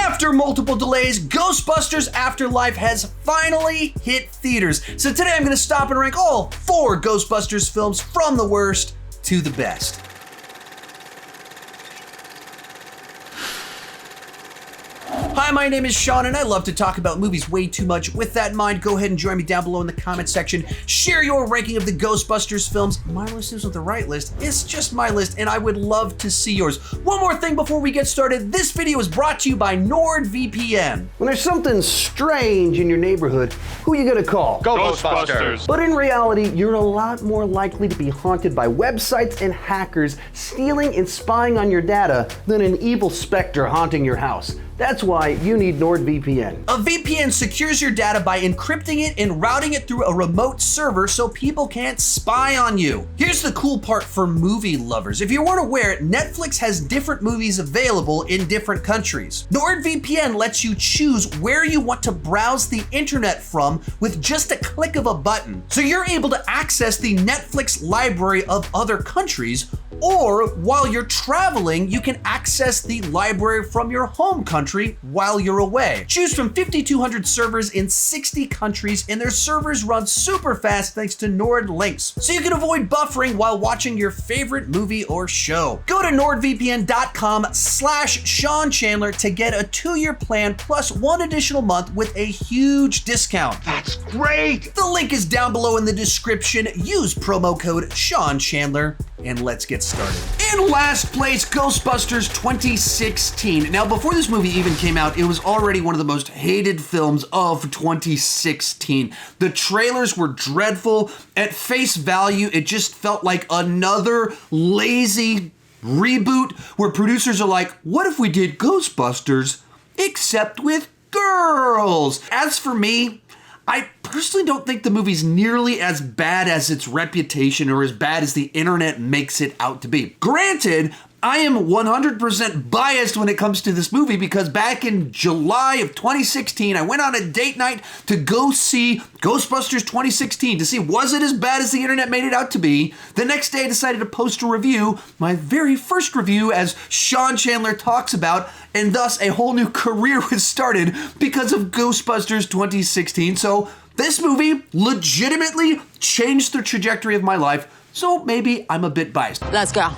After multiple delays, Ghostbusters Afterlife has finally hit theaters. So today I'm going to stop and rank all 4 Ghostbusters films from the worst to the best. Hi, my name is Sean, and I love to talk about movies way too much. With that in mind, go ahead and join me down below in the comment section. Share your ranking of the Ghostbusters films. My list isn't the right list, it's just my list, and I would love to see yours. One more thing before we get started, this video is brought to you by NordVPN. When there's something strange in your neighborhood, who are you gonna call? Ghostbusters. But in reality, you're a lot more likely to be haunted by websites and hackers stealing and spying on your data than an evil specter haunting your house. That's why you need NordVPN. A VPN secures your data by encrypting it and routing it through a remote server so people can't spy on you. Here's the cool part for movie lovers. If you weren't aware, Netflix has different movies available in different countries. NordVPN lets you choose where you want to browse the internet from with just a click of a button. So you're able to access the Netflix library of other countries, or while you're traveling, you can access the library from your home country while you're away. Choose from 5,200 servers in 60 countries, and their servers run super fast thanks to Nord links, so you can avoid buffering while watching your favorite movie or show. Go to nordvpn.com/Sean Chandler to get a 2-year plan plus 1 additional month with a huge discount. That's great! The link is down below in the description. Use promo code Sean Chandler, and let's get started. In last place, Ghostbusters 2016. Now, before this movie even came out, it was already one of the most hated films of 2016. The trailers were dreadful. At face value, it just felt like another lazy reboot where producers are like, what if we did Ghostbusters except with girls? As for me, I personally don't think the movie's nearly as bad as its reputation or as bad as the internet makes it out to be. Granted, I am 100% biased when it comes to this movie because back in July of 2016, I went on a date night to go see Ghostbusters 2016 to see was it as bad as the internet made it out to be. The next day I decided to post a review, my very first review as Sean Chandler Talks About, and thus a whole new career was started because of Ghostbusters 2016. So this movie legitimately changed the trajectory of my life, so maybe I'm a bit biased. Let's go.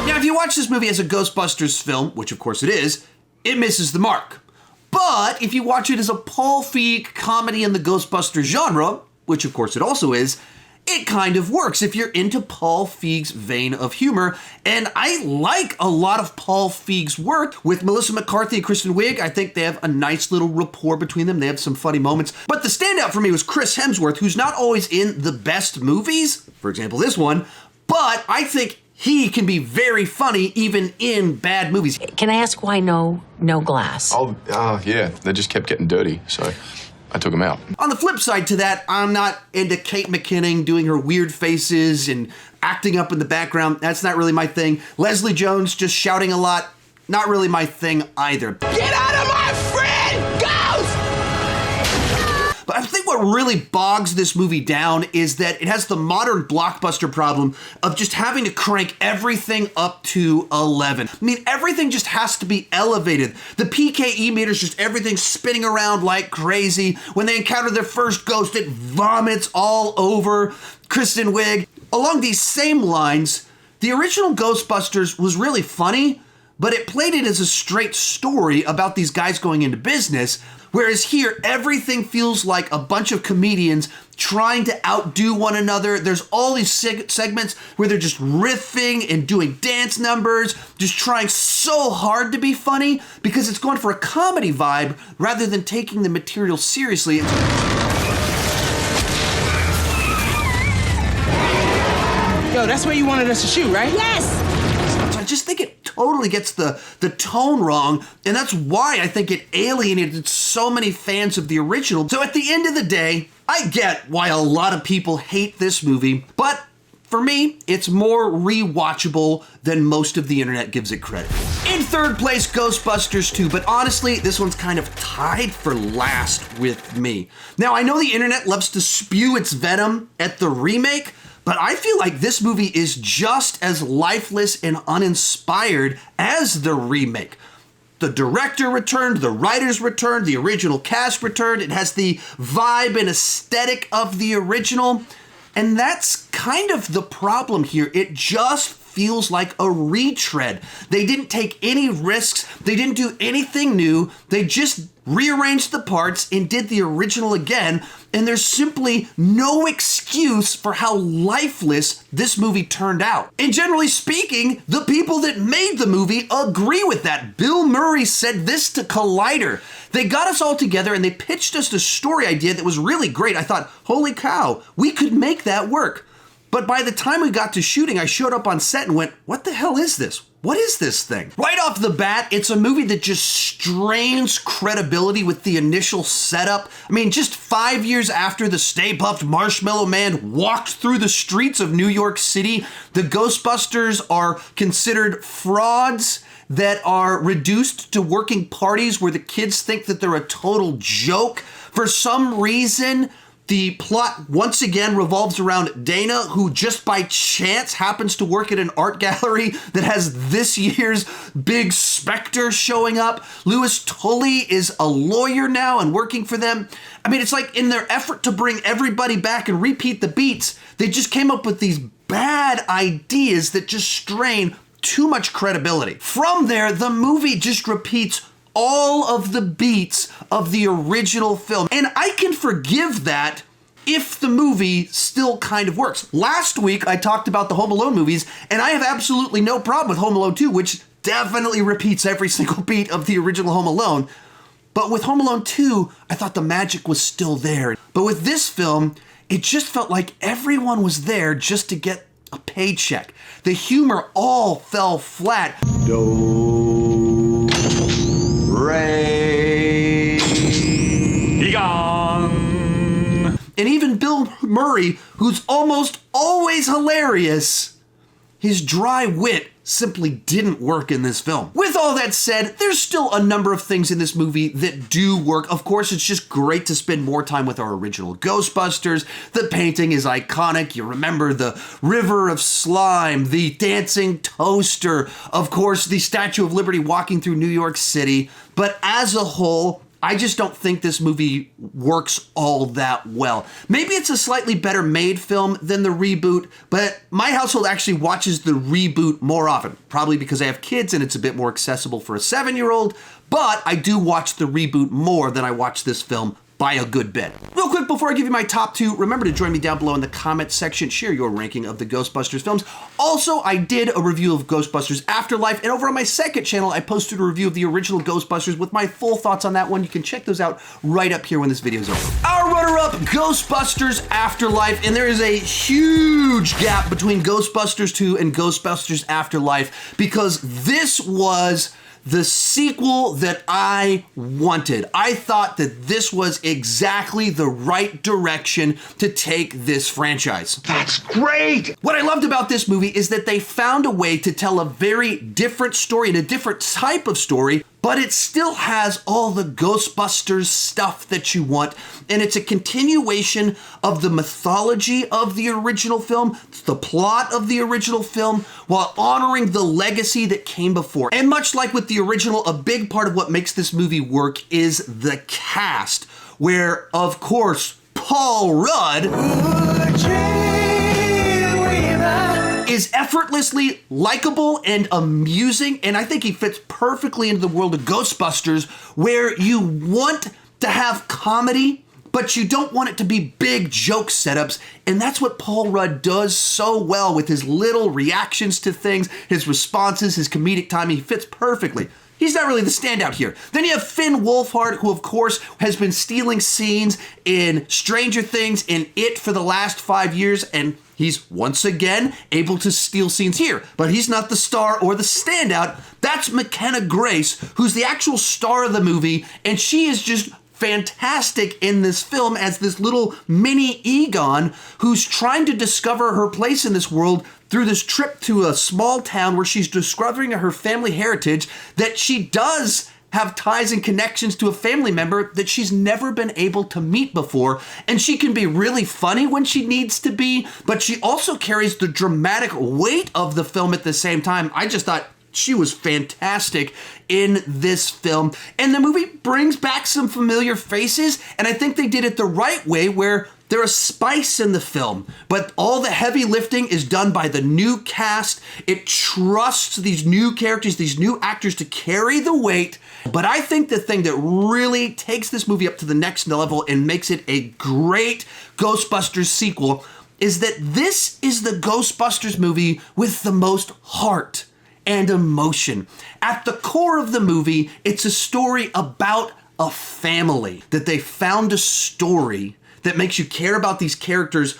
Now, if you watch this movie as a Ghostbusters film, which of course it is, it misses the mark. But if you watch it as a Paul Feig comedy in the Ghostbusters genre, which of course it also is, it kind of works if you're into Paul Feig's vein of humor. And I like a lot of Paul Feig's work. With Melissa McCarthy and Kristen Wiig, I think they have a nice little rapport between them. They have some funny moments. But the standout for me was Chris Hemsworth, who's not always in the best movies, for example this one, but I think he can be very funny even in bad movies. Can I ask why no glass? Oh, yeah. They just kept getting dirty, so I took them out. On the flip side to that, I'm not into Kate McKinnon doing her weird faces and acting up in the background. That's not really my thing. Leslie Jones just shouting a lot, not really my thing either. Get out of my friend, Ghost! But I think what really bogs this movie down is that it has the modern blockbuster problem of just having to crank everything up to 11. I mean, everything just has to be elevated. The PKE meter's just everything spinning around like crazy. When they encounter their first ghost, it vomits all over Kristen Wiig. Along these same lines, the original Ghostbusters was really funny, but it played it as a straight story about these guys going into business. Whereas here, everything feels like a bunch of comedians trying to outdo one another. There's all these segments where they're just riffing and doing dance numbers, just trying so hard to be funny because it's going for a comedy vibe rather than taking the material seriously. Yo, that's where you wanted us to shoot, right? Yes! I just think it totally gets the tone wrong, and that's why I think it alienated so many fans of the original. So at the end of the day, I get why a lot of people hate this movie, but for me, it's more rewatchable than most of the internet gives it credit. In third place, Ghostbusters 2, but honestly, this one's kind of tied for last with me. Now, I know the internet loves to spew its venom at the remake, But I feel like this movie is just as lifeless and uninspired as the remake. The director returned, the writers returned, the original cast returned. It has the vibe and aesthetic of the original. And that's kind of the problem here. It just feels like a retread. They didn't take any risks. They didn't do anything new. They just rearranged the parts and did the original again. And there's simply no excuse for how lifeless this movie turned out. And generally speaking, the people that made the movie agree with that. Bill Murray said this to Collider. They got us all together and they pitched us a story idea that was really great. I thought, holy cow, we could make that work. But by the time we got to shooting, I showed up on set and went, what the hell is this? What is this thing? Right off the bat, it's a movie that just strains credibility with the initial setup. I mean, just 5 years after the Stay Puft Marshmallow Man walked through the streets of New York City, the Ghostbusters are considered frauds that are reduced to working parties where the kids think that they're a total joke. For some reason, the plot once again revolves around Dana, who just by chance happens to work at an art gallery that has this year's big Spectre showing up. Louis Tully is a lawyer now and working for them. I mean, it's like in their effort to bring everybody back and repeat the beats, they just came up with these bad ideas that just strain too much credibility. From there, the movie just repeats all of the beats of the original film. And I can forgive that if the movie still kind of works. Last week, I talked about the Home Alone movies, and I have absolutely no problem with Home Alone 2, which definitely repeats every single beat of the original Home Alone. But with Home Alone 2, I thought the magic was still there. But with this film, it just felt like everyone was there just to get a paycheck. The humor all fell flat. And even Bill Murray, who's almost always hilarious, his dry wit simply didn't work in this film. With all that said, there's still a number of things in this movie that do work. Of course, it's just great to spend more time with our original Ghostbusters. The painting is iconic. You remember the river of slime, the dancing toaster, of course, the Statue of Liberty walking through New York City. But as a whole, I just don't think this movie works all that well. Maybe it's a slightly better made film than the reboot, but my household actually watches the reboot more often, probably because I have kids and it's a bit more accessible for a 7-year-old, but I do watch the reboot more than I watch this film by a good bit. Real quick, before I give you my top 2, remember to join me down below in the comments section. Share your ranking of the Ghostbusters films. Also, I did a review of Ghostbusters Afterlife, and over on my second channel, I posted a review of the original Ghostbusters with my full thoughts on that one. You can check those out right up here when this video is over. Our runner-up, Ghostbusters Afterlife, and there is a huge gap between Ghostbusters 2 and Ghostbusters Afterlife because this was the sequel that I wanted. I thought that this was exactly the right direction to take this franchise. That's great! What I loved about this movie is that they found a way to tell a very different story and a different type of story, but it still has all the Ghostbusters stuff that you want, and it's a continuation of the mythology of the original film, the plot of the original film, while honoring the legacy that came before. And much like with the original, a big part of what makes this movie work is the cast, where, of course, Paul Rudd is effortlessly likable and amusing, and I think he fits perfectly into the world of Ghostbusters, where you want to have comedy, but you don't want it to be big joke setups, and that's what Paul Rudd does so well with his little reactions to things, his responses, his comedic timing. He fits perfectly. He's not really the standout here. Then you have Finn Wolfhard, who of course has been stealing scenes in Stranger Things and It for the last 5 years, and he's once again able to steal scenes here. But he's not the star or the standout. That's McKenna Grace, who's the actual star of the movie, and she is just fantastic in this film as this little mini Egon who's trying to discover her place in this world through this trip to a small town where she's discovering her family heritage, that she does have ties and connections to a family member that she's never been able to meet before. And she can be really funny when she needs to be, but she also carries the dramatic weight of the film at the same time. I just thought she was fantastic in this film. And the movie brings back some familiar faces, and I think they did it the right way, where there is spice in the film, but all the heavy lifting is done by the new cast. It trusts these new characters, these new actors to carry the weight. But I think the thing that really takes this movie up to the next level and makes it a great Ghostbusters sequel is that this is the Ghostbusters movie with the most heart and emotion. At the core of the movie, it's a story about a family, that they found a story that makes you care about these characters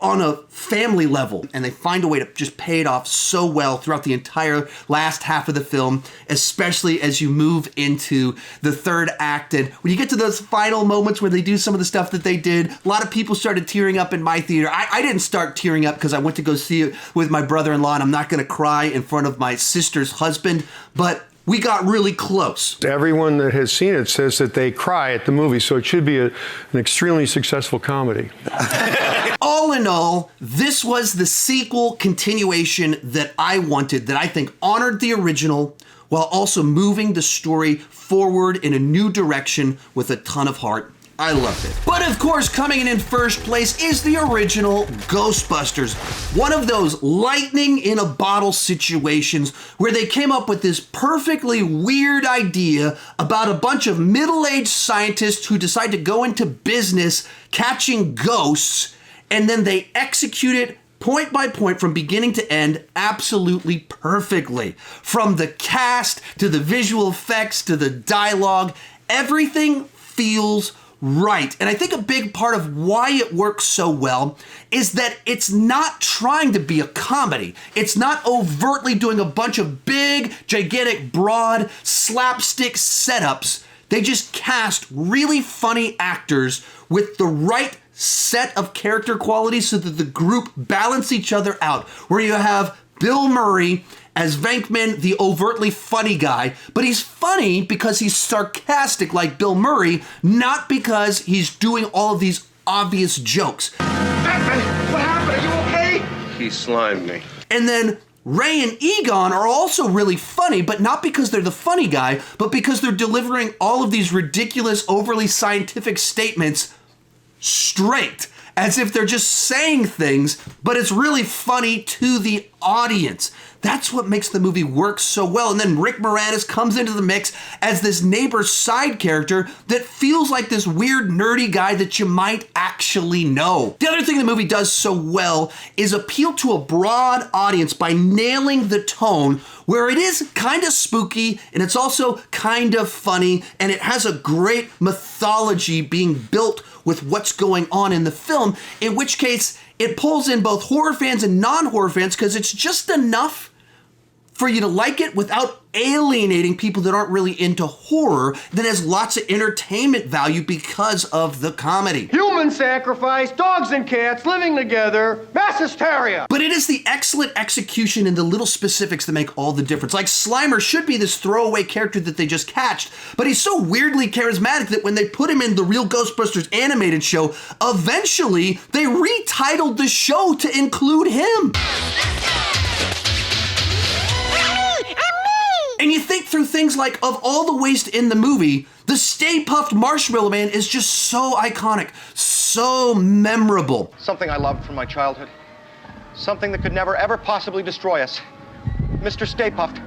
on a family level, and they find a way to just pay it off so well throughout the entire last half of the film, especially as you move into the third act. And when you get to those final moments where they do some of the stuff that they did, a lot of people started tearing up in my theater. I didn't start tearing up because I went to go see it with my brother-in-law, and I'm not going to cry in front of my sister's husband, but we got really close. Everyone that has seen it says that they cry at the movie, so it should be an extremely successful comedy. All in all, this was the sequel continuation that I wanted, that I think honored the original while also moving the story forward in a new direction with a ton of heart. I loved it. But of course, coming in first place is the original Ghostbusters. One of those lightning in a bottle situations where they came up with this perfectly weird idea about a bunch of middle-aged scientists who decide to go into business catching ghosts, and then they execute it point by point from beginning to end absolutely perfectly. From the cast to the visual effects to the dialogue, everything feels right. And I think a big part of why it works so well is that it's not trying to be a comedy. It's not overtly doing a bunch of big, gigantic, broad, slapstick setups. They just cast really funny actors with the right set of character qualities so that the group balance each other out. Where you have Bill Murray as Venkman, the overtly funny guy, but he's funny because he's sarcastic like Bill Murray, not because he's doing all of these obvious jokes. Venkman, what happened? Are you okay? He slimed me. And then Ray and Egon are also really funny, but not because they're the funny guy, but because they're delivering all of these ridiculous, overly scientific statements straight, as if they're just saying things, but it's really funny to the audience. That's what makes the movie work so well. And then Rick Moranis comes into the mix as this neighbor side character that feels like this weird nerdy guy that you might actually know. The other thing the movie does so well is appeal to a broad audience by nailing the tone where it is kind of spooky and it's also kind of funny, and it has a great mythology being built with what's going on in the film, in which case it pulls in both horror fans and non-horror fans because it's just enough for you to like it without alienating people that aren't really into horror, that has lots of entertainment value because of the comedy. Human sacrifice, dogs and cats living together, mass hysteria. But it is the excellent execution and the little specifics that make all the difference. Like Slimer should be this throwaway character that they just catched, but he's so weirdly charismatic that when they put him in the real Ghostbusters animated show, eventually they retitled the show to include him. And you think through things like, of all the waste in the movie, the Stay Puft Marshmallow Man is just so iconic, so memorable. Something I loved from my childhood. Something that could never, ever possibly destroy us. Mr. Stay Puft.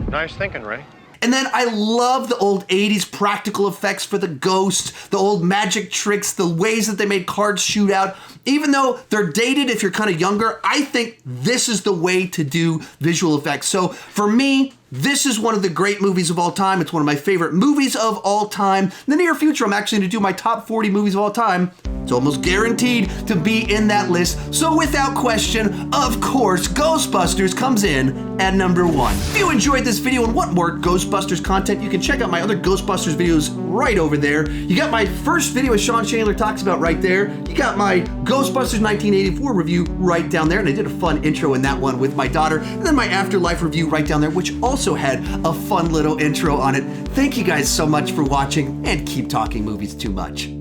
Nice thinking, Ray. And then I love the old 80s practical effects for the ghost, the old magic tricks, the ways that they made cards shoot out. Even though they're dated if you're kind of younger, I think this is the way to do visual effects. So for me, this is one of the great movies of all time. It's one of my favorite movies of all time. In the near future, I'm actually going to do my top 40 movies of all time. It's almost guaranteed to be in that list. So without question, of course, Ghostbusters comes in at number 1. If you enjoyed this video and want more Ghostbusters content, you can check out my other Ghostbusters videos right over there. You got my first video with Sean Chandler Talks About right there. You got my Ghostbusters 1984 review right down there, and I did a fun intro in that one with my daughter, and then my Afterlife review right down there, which also had a fun little intro on it. Thank you guys so much for watching, and keep talking movies too much.